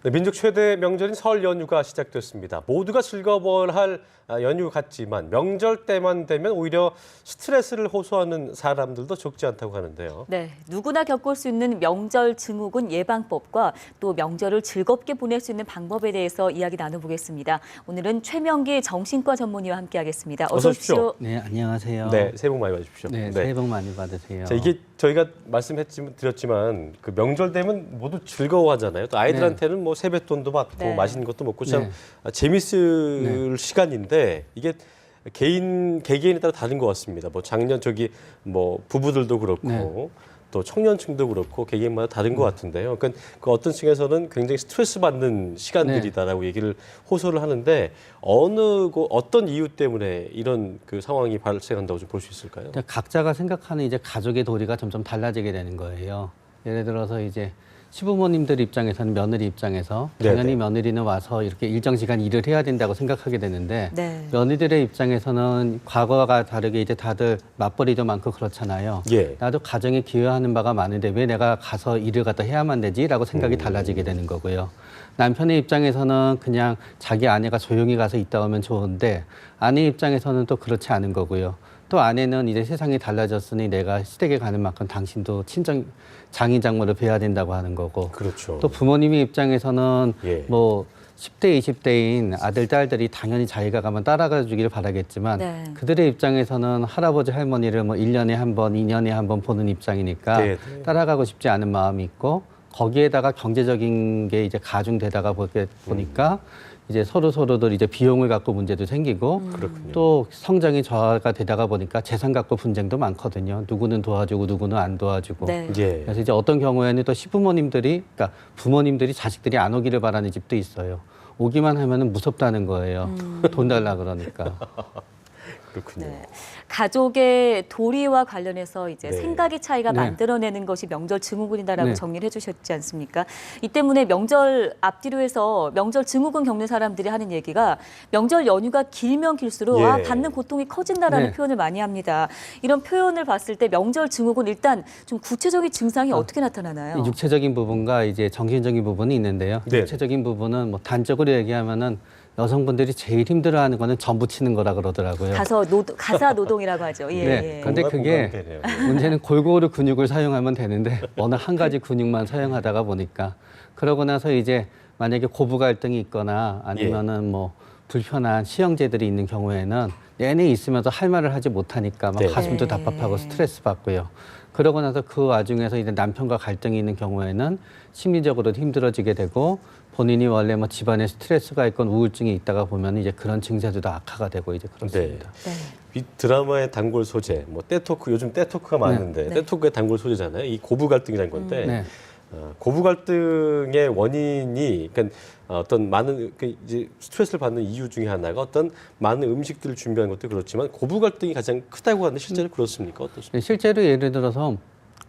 네, 민족 최대 명절인 설 연휴가 시작됐습니다. 모두가 즐거워할 연휴 같지만 명절 때만 되면 오히려 스트레스를 호소하는 사람들도 적지 않다고 하는데요. 네, 누구나 겪을 수 있는 명절 증후군 예방법과 또 명절을 즐겁게 보낼 수 있는 방법에 대해서 이야기 나눠보겠습니다. 오늘은 최명기 정신과 전문의와 함께하겠습니다. 어서 오십시오. 네, 안녕하세요. 네, 새해 복 많이 받으십시오. 네, 새해 복 많이 받으세요. 자, 이게 저희가 말씀드렸지만 그 명절 되면 모두 즐거워하잖아요. 또 아이들한테는 뭐 세뱃돈도 받고 맛있는 것도 먹고 참 재밌을 시간인데 이게 개개인에 따라 다른 것 같습니다. 뭐 작년 뭐 부부들도 그렇고 또 청년층도 그렇고 개개인마다 다른 것 같은데요. 그러니까 그 어떤 층에서는 굉장히 스트레스 받는 시간들이다라고 얘기를 호소를 하는데 어떤 이유 때문에 이런 그 상황이 발생한다고 좀 볼 수 있을까요? 각자가 생각하는 이제 가족의 도리가 점점 달라지게 되는 거예요. 예를 들어서 이제 시부모님들 입장에서는 며느리 입장에서 당연히 며느리는 와서 이렇게 일정 시간 일을 해야 된다고 생각하게 되는데 며느리들의 입장에서는 과거와 다르게 이제 다들 맞벌이도 많고 그렇잖아요. 나도 가정에 기여하는 바가 많은데 왜 내가 가서 일을 갖다 해야만 되지라고 생각이 달라지게 되는 거고요. 남편의 입장에서는 그냥 자기 아내가 조용히 가서 있다 오면 좋은데 아내 입장에서는 또 그렇지 않은 거고요. 또 아내는 이제 세상이 달라졌으니 내가 시댁에 가는 만큼 당신도 장인 장모를 뵈야 된다고 하는 거고. 그렇죠. 또 부모님의 입장에서는 뭐 10대, 20대인 아들, 딸들이 당연히 자기가 가면 따라가 주기를 바라겠지만 그들의 입장에서는 할아버지, 할머니를 뭐 1년에 한 번, 2년에 한 번 보는 입장이니까 따라가고 싶지 않은 마음이 있고 거기에다가 경제적인 게 이제 가중되다가 보니까 이제 서로들 이제 비용을 갖고 문제도 생기고 또 성장이 저하가 되다가 보니까 재산 갖고 분쟁도 많거든요. 누구는 도와주고 누구는 안 도와주고. 그래서 이제 어떤 경우에는 또 시부모님들이 그러니까 부모님들이 자식들이 안 오기를 바라는 집도 있어요. 오기만 하면은 무섭다는 거예요. 돈 달라 그러니까. 그렇군요. 가족의 도리와 관련해서 이제 생각의 차이가 만들어내는 것이 명절 증후군이다라고 정리를 해주셨지 않습니까? 이 때문에 명절 앞뒤로 해서 명절 증후군 겪는 사람들이 하는 얘기가 명절 연휴가 길면 길수록 받는 고통이 커진다라는 표현을 많이 합니다. 이런 표현을 봤을 때 명절 증후군 일단 좀 구체적인 증상이 어떻게 나타나나요? 육체적인 부분과 이제 정신적인 부분이 있는데요. 육체적인 부분은 뭐 단적으로 얘기하면은 여성분들이 제일 힘들어하는 거는 전 부치는 거라 그러더라고요. 가사 노동이라고 하죠. 그런데 그게 문제는 골고루 근육을 사용하면 되는데 어느 한 가지 근육만 사용하다가 보니까 그러고 나서 이제 만약에 고부 갈등이 있거나 아니면은 뭐 불편한 시형제들이 있는 경우에는 내내 있으면서 할 말을 하지 못하니까 막 가슴도 답답하고 스트레스 받고요. 그러고 나서 그 와중에서 이제 남편과 갈등이 있는 경우에는 심리적으로도 힘들어지게 되고 본인이 원래 뭐 집안에 스트레스가 있건 우울증이 있다가 보면 이제 그런 증세도 다 악화가 되고 이제 그렇습니다. 이 드라마의 단골 소재, 뭐 떼토크 요즘 떼토크가 많은데 떼토크의 단골 소재잖아요. 이 고부 갈등이라는 건데 고부 갈등의 원인이 그러니까 어떤 많은 이제 스트레스를 받는 이유 중에 하나가 어떤 많은 음식들을 준비하는 것도 그렇지만 고부 갈등이 가장 크다고 하는데 실제로 그렇습니까? 어떻습니까? 실제로 예를 들어서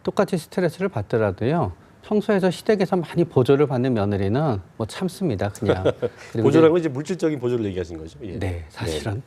똑같이 스트레스를 받더라도요. 평소에서 시댁에서 많이 보조를 받는 며느리는 뭐 참습니다, 그냥. 보조라는 건 이제 물질적인 보조를 얘기하신 거죠? 네, 사실은.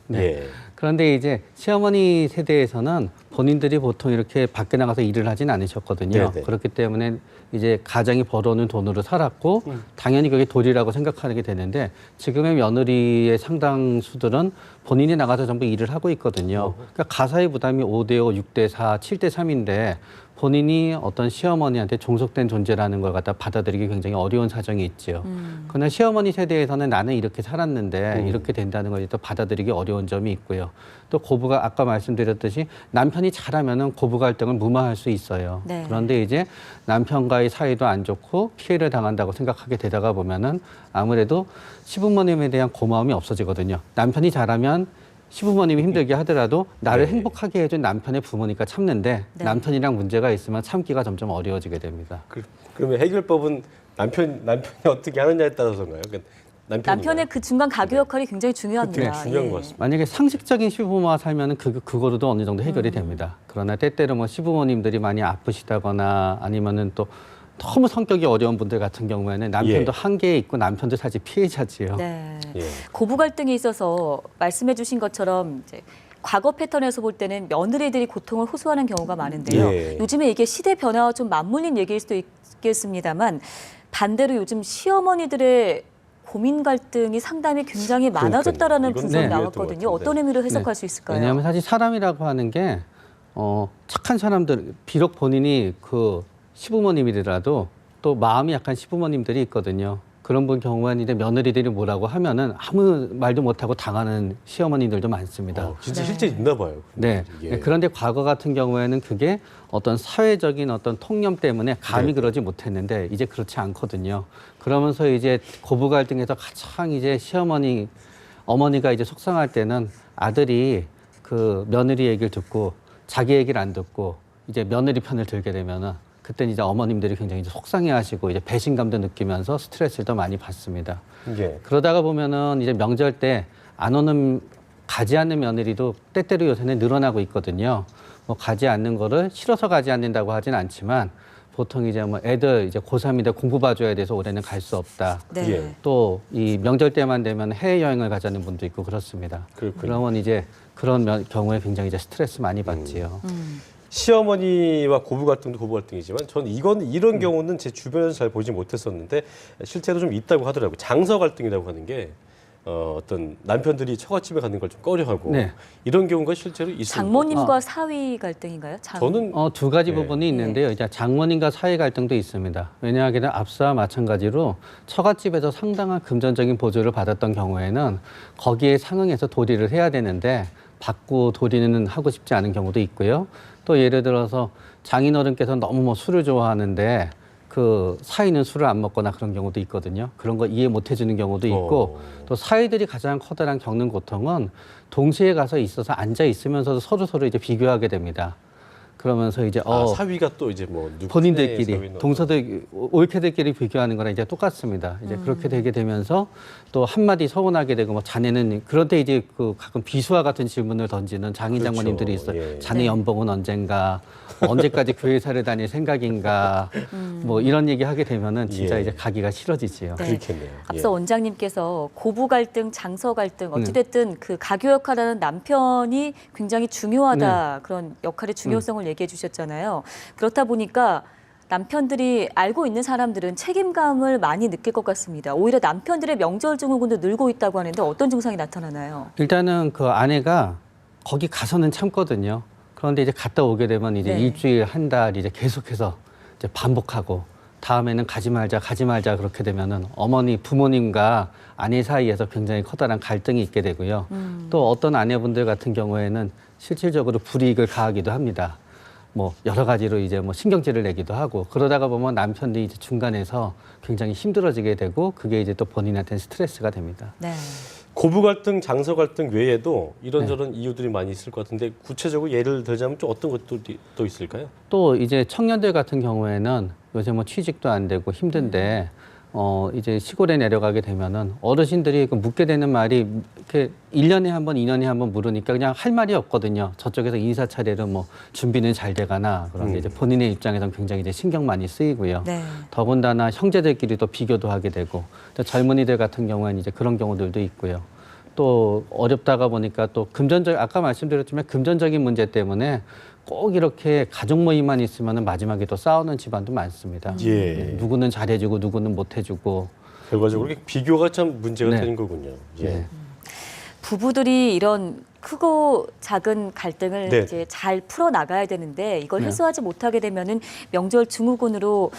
그런데 이제 시어머니 세대에서는 본인들이 보통 이렇게 밖에 나가서 일을 하진 않으셨거든요. 그렇기 때문에 이제 가장이 벌어오는 돈으로 살았고 당연히 그게 도리라고 생각하게 되는데 지금의 며느리의 상당수들은 본인이 나가서 전부 일을 하고 있거든요. 그러니까 가사의 부담이 5대5, 6대4, 7대3인데 본인이 어떤 시어머니한테 종속된 존재라는 걸 갖다 받아들이기 굉장히 어려운 사정이 있죠. 그러나 시어머니 세대에서는 나는 이렇게 살았는데 이렇게 된다는 걸 또 받아들이기 어려운 점이 있고요. 또 고부가 아까 말씀드렸듯이 남편이 잘하면은 고부 갈등을 무마할 수 있어요. 그런데 이제 남편과의 사이도 안 좋고 피해를 당한다고 생각하게 되다가 보면은 아무래도 시부모님에 대한 고마움이 없어지거든요. 남편이 잘하면 시부모님이 힘들게 하더라도 나를 행복하게 해준 남편의 부모니까 참는데 남편이랑 문제가 있으면 참기가 점점 어려워지게 됩니다. 그러면 해결법은 남편이 어떻게 하느냐에 따라서인가요? 남편의 그 중간 가교 역할이 굉장히 중요합니다. 중요한 것 같습니다. 만약에 상식적인 시부모와 살면은 그거로도 어느 정도 해결이 됩니다. 그러나 때때로 뭐 시부모님들이 많이 아프시다거나 아니면은 또 너무 성격이 어려운 분들 같은 경우에는 남편도 한계에 있고 남편도 사실 피해자지요. 고부 갈등이 있어서 말씀해 주신 것처럼 이제 과거 패턴에서 볼 때는 며느리들이 고통을 호소하는 경우가 많은데요. 요즘에 이게 시대 변화와 좀 맞물린 얘기일 수도 있겠습니다만 반대로 요즘 시어머니들의 고민 갈등이 상담이 굉장히 많아졌다라는 이건 분석이 네. 나왔거든요. 어떤 의미로 해석할 네. 수 있을까요? 왜냐하면 사실 사람이라고 하는 게 착한 사람들, 비록 본인이 그 시부모님이더라도 또 마음이 약한 시부모님들이 있거든요. 그런 분 경우에는 이제 며느리들이 뭐라고 하면은 아무 말도 못하고 당하는 시어머니들도 많습니다. 진짜 네. 실제 있나 봐요. 네. 예. 그런데 과거 같은 경우에는 그게 어떤 사회적인 어떤 통념 때문에 감히 네. 그러지 못했는데 이제 그렇지 않거든요. 그러면서 이제 고부 갈등에서 가장 이제 어머니가 이제 속상할 때는 아들이 그 며느리 얘기를 듣고 자기 얘기를 안 듣고 이제 며느리 편을 들게 되면은 그때는 이제 어머님들이 굉장히 이제 속상해하시고 이제 배신감도 느끼면서 스트레스를 더 많이 받습니다. 예. 그러다가 보면은 이제 명절 때 가지 않는 며느리도 때때로 요새는 늘어나고 있거든요. 뭐 가지 않는 거를 싫어서 가지 않는다고 하진 않지만 보통 이제 뭐 애들 이제 고3인데 공부 봐줘야 돼서 올해는 갈 수 없다. 네. 예. 또 이 명절 때만 되면 해외여행을 가자는 분도 있고 그렇습니다. 그렇군요. 그러면 이제 그런 경우에 굉장히 이제 스트레스 많이 받지요. 시어머니와 고부 갈등도 고부 갈등이지만 저는 이런 경우는 제 주변에서 잘 보지 못했었는데 실제로 좀 있다고 하더라고요. 장서 갈등이라고 하는 게 어떤 남편들이 처갓집에 가는 걸 좀 꺼려하고 네. 이런 경우가 실제로 있습니다. 장모님과 사위 갈등인가요? 저는 두 가지 네. 부분이 있는데요. 이제 장모님과 사이 갈등도 있습니다. 왜냐하면 앞서와 마찬가지로 처갓집에서 상당한 금전적인 보조를 받았던 경우에는 거기에 상응해서 도리를 해야 되는데 받고 도리는 하고 싶지 않은 경우도 있고요. 또 예를 들어서 장인어른께서 너무 뭐 술을 좋아하는데 그 사위는 술을 안 먹거나 그런 경우도 있거든요. 그런 거 이해 못 해주는 경우도 있고 또 사위들이 가장 커다란 겪는 고통은 동시에 가서 있어서 앉아 있으면서도 서로 이제 비교하게 됩니다. 그러면서 이제 사위가 또 이제 뭐 본인들끼리 동서들 올케들끼리 비교하는 거랑 이제 똑같습니다. 이제 그렇게 되게 되면서 또 한마디 서운하게 되고 뭐 자네는 그런데 이제 그 가끔 비수와 같은 질문을 던지는 장인 장모님들이 그렇죠. 있어요. 예. 자네 네. 연봉은 언젠가 언제까지 교회사를 다닐 생각인가 뭐 이런 얘기 하게 되면은 진짜 예. 이제 가기가 싫어지지요. 네. 그렇겠네요. 앞서 원장님께서 고부 갈등, 장서 갈등 어찌됐든 그 가교 역할하는 남편이 굉장히 중요하다 그런 역할의 중요성을 얘기해 주셨잖아요. 그렇다 보니까 남편들이 알고 있는 사람들은 책임감을 많이 느낄 것 같습니다. 오히려 남편들의 명절 증후군도 늘고 있다고 하는데 어떤 증상이 나타나나요? 일단은 그 아내가 거기 가서는 참거든요. 그런데 이제 갔다 오게 되면 이제 네. 일주일, 한 달 이제 계속해서 이제 반복하고 다음에는 가지 말자 그렇게 되면은 부모님과 아내 사이에서 굉장히 커다란 갈등이 있게 되고요. 또 어떤 아내분들 같은 경우에는 실질적으로 불이익을 가하기도 합니다. 뭐 여러 가지로 이제 뭐 신경질을 내기도 하고 그러다가 보면 남편이 이제 중간에서 굉장히 힘들어지게 되고 그게 이제 또 본인한테는 스트레스가 됩니다. 네. 고부 갈등, 장서 갈등 외에도 이런저런 이유들이 많이 있을 것 같은데 구체적으로 예를 들자면 좀 어떤 것들이 또 있을까요? 또 이제 청년들 같은 경우에는 요새 뭐 취직도 안 되고 힘든데 이제 시골에 내려가게 되면은 어르신들이 그 묻게 되는 말이 이렇게 1년에 한 번, 2년에 한 번 물으니까 그냥 할 말이 없거든요. 저쪽에서 인사 차례를 뭐 준비는 잘 돼가나 그런데 이제 본인의 입장에서는 굉장히 이제 신경 많이 쓰이고요. 네. 더군다나 형제들끼리도 비교도 하게 되고 또 젊은이들 같은 경우에는 이제 그런 경우들도 있고요. 또 어렵다가 보니까 또 아까 말씀드렸지만 금전적인 문제 때문에 꼭 이렇게 가족 모임만 있으면 마지막에 또 싸우는 집안도 많습니다. 예. 누구는 잘해주고 누구는 못해주고. 결과적으로 이렇게 비교가 참 문제가 네. 되는 거군요. 예. 네. 부부들이 이런 크고 작은 갈등을 네. 이제 잘 풀어 나가야 되는데 이걸 네. 해소하지 못하게 되면은 명절 증후군으로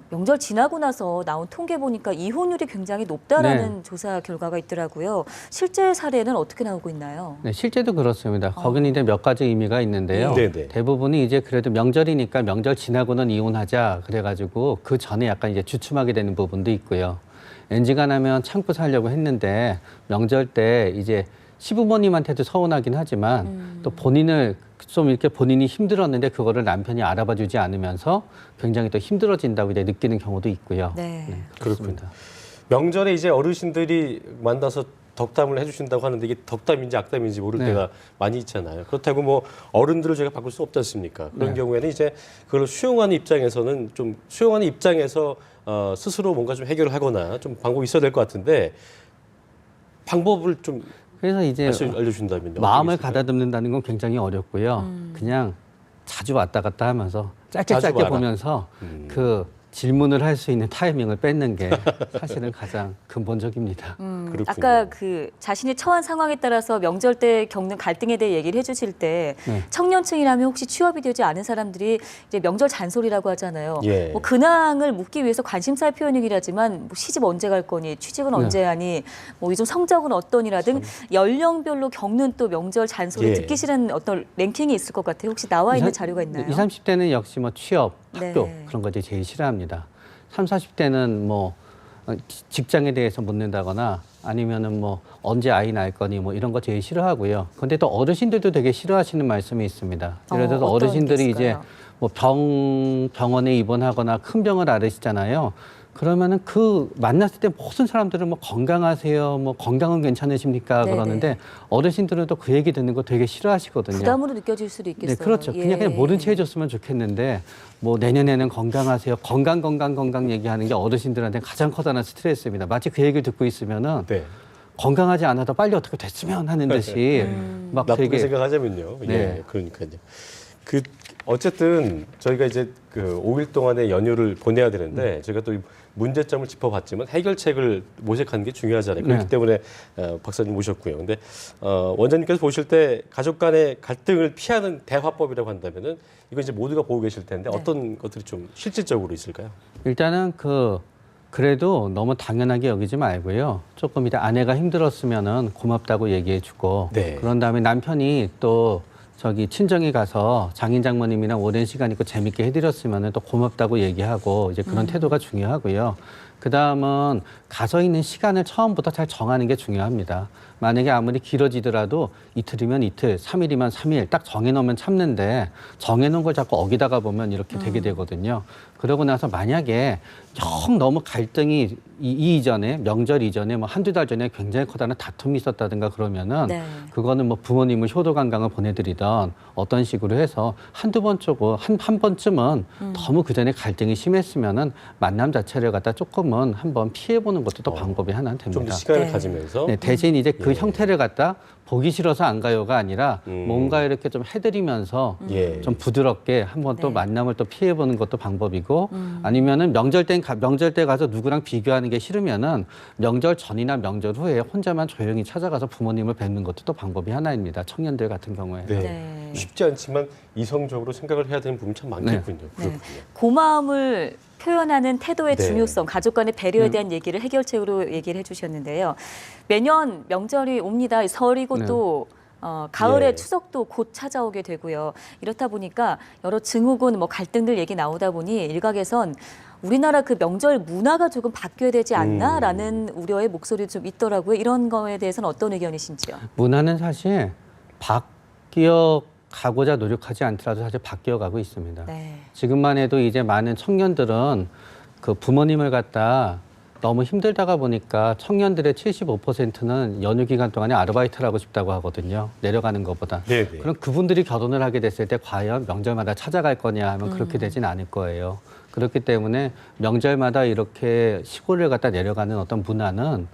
명절 지나고 나서 나온 통계 보니까 이혼율이 굉장히 높다라는 조사 결과가 있더라고요. 실제 사례는 어떻게 나오고 있나요? 네, 실제도 그렇습니다. 거기는 이제 몇 가지 의미가 있는데요. 네, 네. 대부분이 이제 그래도 명절이니까 명절 지나고는 이혼하자 그래가지고 그 전에 약간 이제 주춤하게 되는 부분도 있고요. NG가 나면 참고 살려고 했는데 명절 때 이제 시부모님한테도 서운하긴 하지만 또 본인을 좀 이렇게 본인이 힘들었는데 그거를 남편이 알아봐 주지 않으면서 굉장히 또 힘들어진다고 이제 느끼는 경우도 있고요. 네. 그렇습니다. 명절에 이제 어르신들이 만나서 덕담을 해주신다고 하는데 이게 덕담인지 악담인지 모를 네. 때가 많이 있잖아요. 그렇다고 뭐 어른들을 저희가 바꿀 수 없지 않습니까? 그런 네. 경우에는 이제 그걸 수용하는 입장에서는 좀 수용하는 입장에서 스스로 뭔가 좀 해결을 하거나 좀 방법이 있어야 될 것 같은데 방법을 좀 그래서 이제 알려주신다면요. 마음을 어떻게 있을까요? 가다듬는다는 건 굉장히 어렵고요. 그냥 자주 왔다 갔다 하면서 짧게 자주 짧게 와라. 보면서 그 질문을 할 수 있는 타이밍을 뺏는 게 사실은 가장 근본적입니다. 그렇군요. 아까 그 자신이 처한 상황에 따라서 명절 때 겪는 갈등에 대해 얘기를 해주실 때 네. 청년층이라면 혹시 취업이 되지 않은 사람들이 이제 명절 잔소리라고 하잖아요. 예. 뭐 근황을 묻기 위해서 관심사의 표현이긴 하지만 뭐 시집 언제 갈 거니, 취직은 언제 하니, 뭐 요즘 성적은 어떠니라 등 연령별로 겪는 또 명절 잔소리 예. 듣기 싫은 어떤 랭킹이 있을 것 같아요. 혹시 나와 있는 자료가 있나요? 20, 30대는 역시 뭐 취업, 학교 네. 그런 것들이 제일 싫어합니다. 30, 40대는 뭐 직장에 대해서 묻는다거나 아니면은 뭐 언제 아이 낳을 거니 뭐 이런 거 제일 싫어하고요. 근데 또 어르신들도 되게 싫어하시는 말씀이 있습니다. 예를 들어서 어떤 게 어르신들이 이제 있을까요? 뭐 병원에 입원하거나 큰 병을 앓으시잖아요. 그러면은 그 만났을 때 모든 사람들은 뭐 건강하세요, 뭐 건강은 괜찮으십니까 네네. 그러는데 어르신들은 또 그 얘기 듣는 거 되게 싫어하시거든요. 부담으로 느껴질 수도 있겠어요. 네, 그렇죠. 예. 그냥 모른 체 해줬으면 좋겠는데 뭐 내년에는 건강하세요. 건강 얘기하는 게 어르신들한테 가장 커다란 스트레스입니다. 마치 그 얘기를 듣고 있으면은 네. 건강하지 않아도 빨리 어떻게 됐으면 하는 듯이 막 나쁘게 되게 생각하자면요. 네. 예, 그러니까요. 그 어쨌든 저희가 이제 그 5일 동안의 연휴를 보내야 되는데 저희가 또 이 문제점을 짚어봤지만 해결책을 모색하는 게 중요하잖아요. 그렇기 네. 때문에 박사님 모셨고요. 근데 원장님께서 보실 때 가족 간의 갈등을 피하는 대화법이라고 한다면은 이거 이제 모두가 보고 계실 텐데 어떤 것들이 좀 실질적으로 있을까요? 일단은 그래도 너무 당연하게 여기지 말고요. 조금 이제 아내가 힘들었으면은 고맙다고 얘기해주고 네. 그런 다음에 남편이 또 저기 친정에 가서 장인 장모님이랑 오랜 시간 있고 재밌게 해드렸으면은 또 고맙다고 얘기하고 이제 그런 태도가 중요하고요. 그 다음은 가서 있는 시간을 처음부터 잘 정하는 게 중요합니다. 만약에 아무리 길어지더라도 이틀이면 이틀, 3일이면 3일 딱 정해놓으면 참는데 정해놓은 걸 자꾸 어기다가 보면 이렇게 되게 되거든요. 그러고 나서 만약에 영 너무 갈등이 이전에 명절 이전에 뭐 한두 달 전에 굉장히 커다란 다툼이 있었다든가 그러면은 네. 그거는 뭐 부모님을 효도관광을 보내드리던 어떤 식으로 해서 한두 번 쪼고 한 번쯤은 너무 그 전에 갈등이 심했으면은 만남 자체를 갖다 조금은 한번 피해보는 것도 또 방법이 하나 좀 됩니다. 더 시간을 네. 가지면서 네, 대신 이제 그 예. 형태를 갖다 보기 싫어서 안 가요가 아니라 뭔가 이렇게 좀 해드리면서 예. 좀 부드럽게 한번 또 네. 만남을 또 피해보는 것도 방법이고 아니면은 명절 때 가서 누구랑 비교하는 게 싫으면은 명절 전이나 명절 후에 혼자만 조용히 찾아가서 부모님을 뵙는 것도 또 방법이 하나입니다. 청년들 같은 경우에. 네. 네. 쉽지 않지만 이성적으로 생각을 해야 되는 부분이 참 많겠군요. 네. 그렇군요. 고마움을 표현하는 태도의 네. 중요성, 가족 간의 배려에 대한 얘기를 해결책으로 얘기를 해주셨는데요. 매년 명절이 옵니다. 설이고 네. 또 가을에 예. 추석도 곧 찾아오게 되고요. 이렇다 보니까 여러 증후군, 뭐 갈등들 얘기 나오다 보니 일각에선 우리나라 그 명절 문화가 조금 바뀌어야 되지 않나라는 우려의 목소리도 좀 있더라고요. 이런 거에 대해서는 어떤 의견이신지요? 문화는 사실 바뀌어가고자 노력하지 않더라도 사실 바뀌어가고 있습니다. 네. 지금만 해도 이제 많은 청년들은 그 부모님을 갖다 너무 힘들다가 보니까 청년들의 75%는 연휴 기간 동안에 아르바이트를 하고 싶다고 하거든요. 내려가는 것보다. 네네. 그럼 그분들이 결혼을 하게 됐을 때 과연 명절마다 찾아갈 거냐 하면 그렇게 되진 않을 거예요. 그렇기 때문에 명절마다 이렇게 시골을 갖다 내려가는 어떤 문화는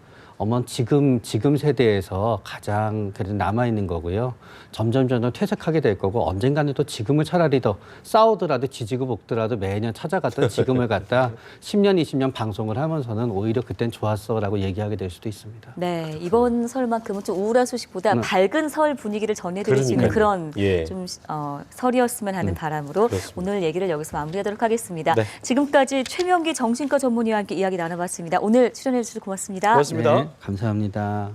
지금 세대에서 가장 그래도 남아있는 거고요. 점점 퇴색하게 될 거고 언젠가는 또 지금을 차라리 더 싸우더라도 지지고 볶더라도 매년 찾아갔던 지금을 갖다 10년, 20년 방송을 하면서는 오히려 그땐 좋았어라고 얘기하게 될 수도 있습니다. 네, 이번 설만큼은 좀 우울한 소식보다 밝은 설 분위기를 전해드릴 수 있는 그런 예. 좀 설이었으면 하는 바람으로 그렇습니다. 오늘 얘기를 여기서 마무리하도록 하겠습니다. 네. 지금까지 최명기 정신과 전문의와 함께 이야기 나눠봤습니다. 오늘 출연해 주셔서 고맙습니다. 고맙습니다. 네, 감사합니다.